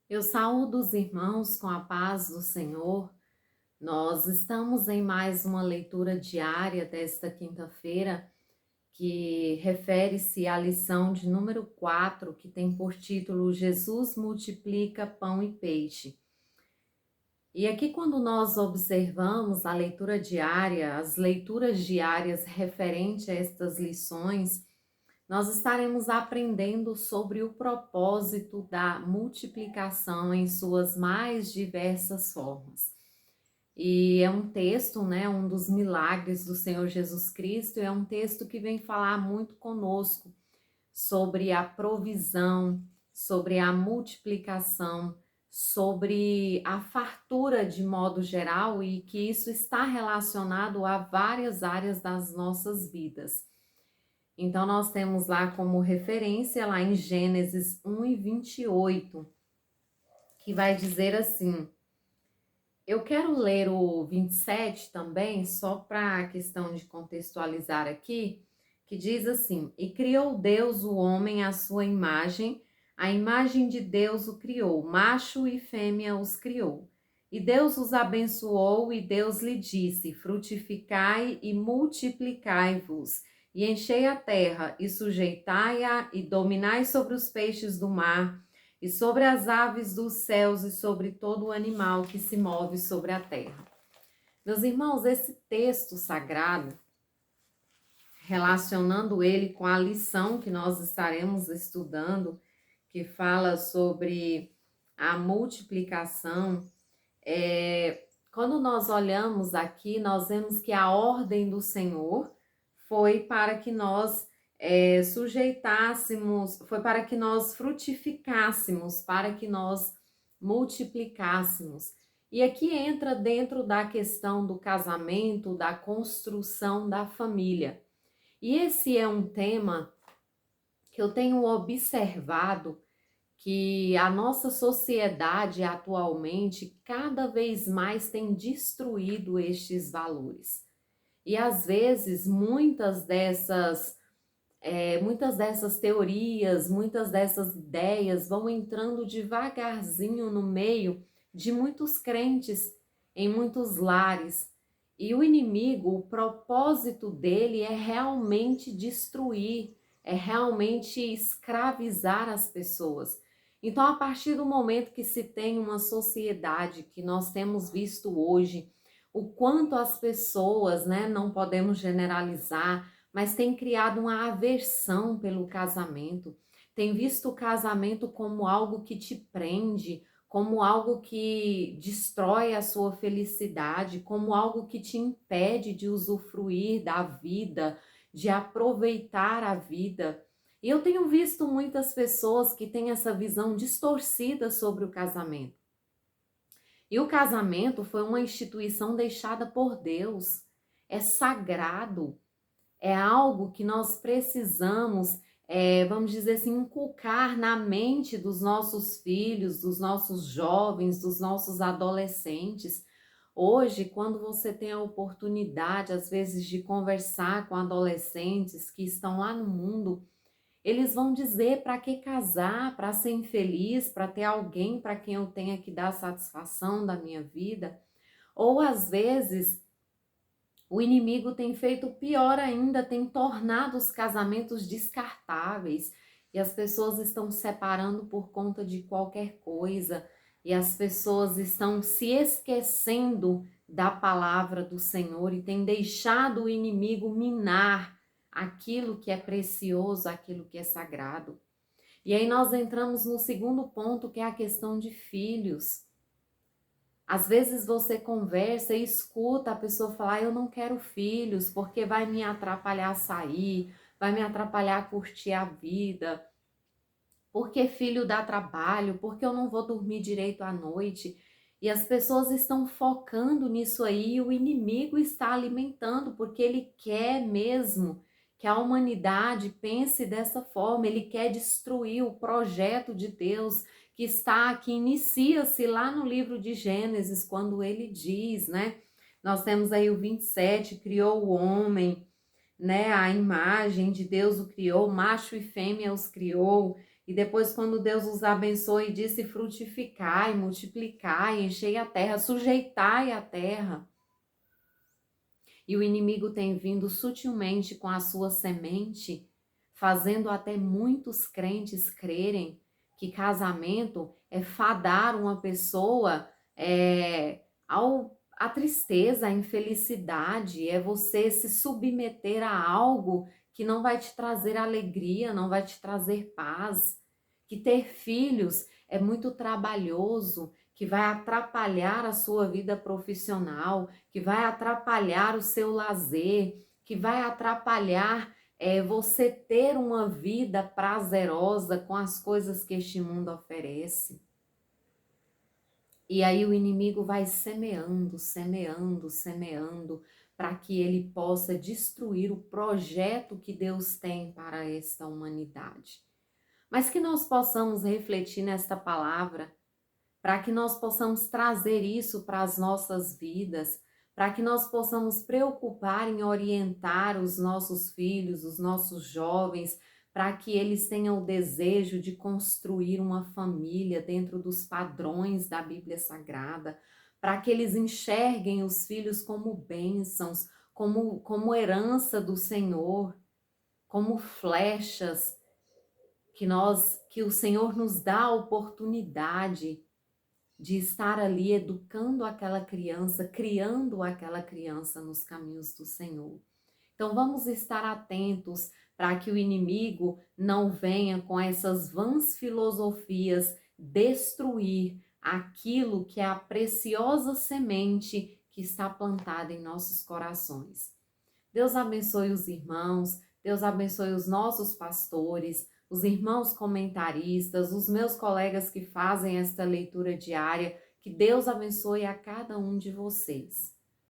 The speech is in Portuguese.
Eu saúdo os irmãos com a paz do Senhor. Nós estamos em mais uma leitura diária desta quinta-feira, que refere-se à lição de número 4, que tem por título Jesus multiplica pão e peixe. E aqui, quando nós observamos a leitura diária, as leituras diárias referente a estas lições, nós estaremos aprendendo sobre o propósito da multiplicação em suas mais diversas formas. E é um texto, né, um dos milagres do Senhor Jesus Cristo, é um texto que vem falar muito conosco sobre a provisão, sobre a multiplicação, sobre a fartura de modo geral e que isso está relacionado a várias áreas das nossas vidas. Então, nós temos lá como referência, lá em Gênesis 1:28, que vai dizer assim. Eu quero ler o 27 também, só para a questão de contextualizar aqui, que diz assim: E criou Deus o homem à sua imagem, a imagem de Deus o criou, macho e fêmea os criou. E Deus os abençoou, e Deus lhe disse: Frutificai e multiplicai-vos, e enchei a terra, e sujeitai-a, e dominai sobre os peixes do mar, e sobre as aves dos céus, e sobre todo o animal que se move sobre a terra. Meus irmãos, esse texto sagrado, relacionando ele com a lição que nós estaremos estudando, que fala sobre a multiplicação, quando nós olhamos aqui, nós vemos que a ordem do Senhor foi para que nós sujeitássemos, foi para que nós frutificássemos, para que nós multiplicássemos. E aqui entra dentro da questão do casamento, da construção da família. E esse é um tema que eu tenho observado que a nossa sociedade atualmente cada vez mais tem destruído estes valores. E às vezes muitas dessas teorias, muitas dessas ideias vão entrando devagarzinho no meio de muitos crentes, em muitos lares. E o inimigo, o propósito dele é realmente destruir, é realmente escravizar as pessoas. Então, a partir do momento que se tem uma sociedade que nós temos visto hoje, o quanto as pessoas, né, não podemos generalizar, mas tem criado uma aversão pelo casamento, tem visto o casamento como algo que te prende, como algo que destrói a sua felicidade, como algo que te impede de usufruir da vida, de aproveitar a vida. E eu tenho visto muitas pessoas que têm essa visão distorcida sobre o casamento. E o casamento foi uma instituição deixada por Deus, é sagrado, é algo que nós precisamos, vamos dizer assim, inculcar na mente dos nossos filhos, dos nossos jovens, dos nossos adolescentes. Hoje, quando você tem a oportunidade, às vezes, de conversar com adolescentes que estão lá no mundo, eles vão dizer para que casar, para ser infeliz, para ter alguém para quem eu tenha que dar satisfação da minha vida. Ou às vezes o inimigo tem feito pior ainda, tem tornado os casamentos descartáveis e as pessoas estão separando por conta de qualquer coisa e as pessoas estão se esquecendo da palavra do Senhor e têm deixado o inimigo minar aquilo que é precioso, aquilo que é sagrado. E aí nós entramos no segundo ponto, que é a questão de filhos. Às vezes você conversa e escuta a pessoa falar: eu não quero filhos porque vai me atrapalhar a sair, vai me atrapalhar a curtir a vida, porque filho dá trabalho, porque eu não vou dormir direito à noite. E as pessoas estão focando nisso aí e o inimigo está alimentando, porque ele quer mesmo que a humanidade pense dessa forma, ele quer destruir o projeto de Deus que está, que inicia-se lá no livro de Gênesis, quando ele diz, né? Nós temos aí o 27, criou o homem, né? A imagem de Deus o criou, macho e fêmea os criou. E depois, quando Deus os abençoa e disse frutificai, multiplicai, enchei a terra, sujeitai a terra. E o inimigo tem vindo sutilmente com a sua semente, fazendo até muitos crentes crerem que casamento é fadar uma pessoa à tristeza, à infelicidade, é você se submeter a algo que não vai te trazer alegria, não vai te trazer paz, que ter filhos é muito trabalhoso, que vai atrapalhar a sua vida profissional, que vai atrapalhar o seu lazer, que vai atrapalhar você ter uma vida prazerosa com as coisas que este mundo oferece. E aí o inimigo vai semeando, semeando, semeando, para que ele possa destruir o projeto que Deus tem para esta humanidade. Mas que nós possamos refletir nesta palavra, para que nós possamos trazer isso para as nossas vidas, para que nós possamos preocupar em orientar os nossos filhos, os nossos jovens, para que eles tenham o desejo de construir uma família dentro dos padrões da Bíblia Sagrada, para que eles enxerguem os filhos como bênçãos, como herança do Senhor, como flechas que o Senhor nos dá a oportunidade de estar ali educando aquela criança, criando aquela criança nos caminhos do Senhor. Então vamos estar atentos para que o inimigo não venha com essas vãs filosofias destruir aquilo que é a preciosa semente que está plantada em nossos corações. Deus abençoe os irmãos, Deus abençoe os nossos pastores, os irmãos comentaristas, os meus colegas que fazem esta leitura diária. Que Deus abençoe a cada um de vocês.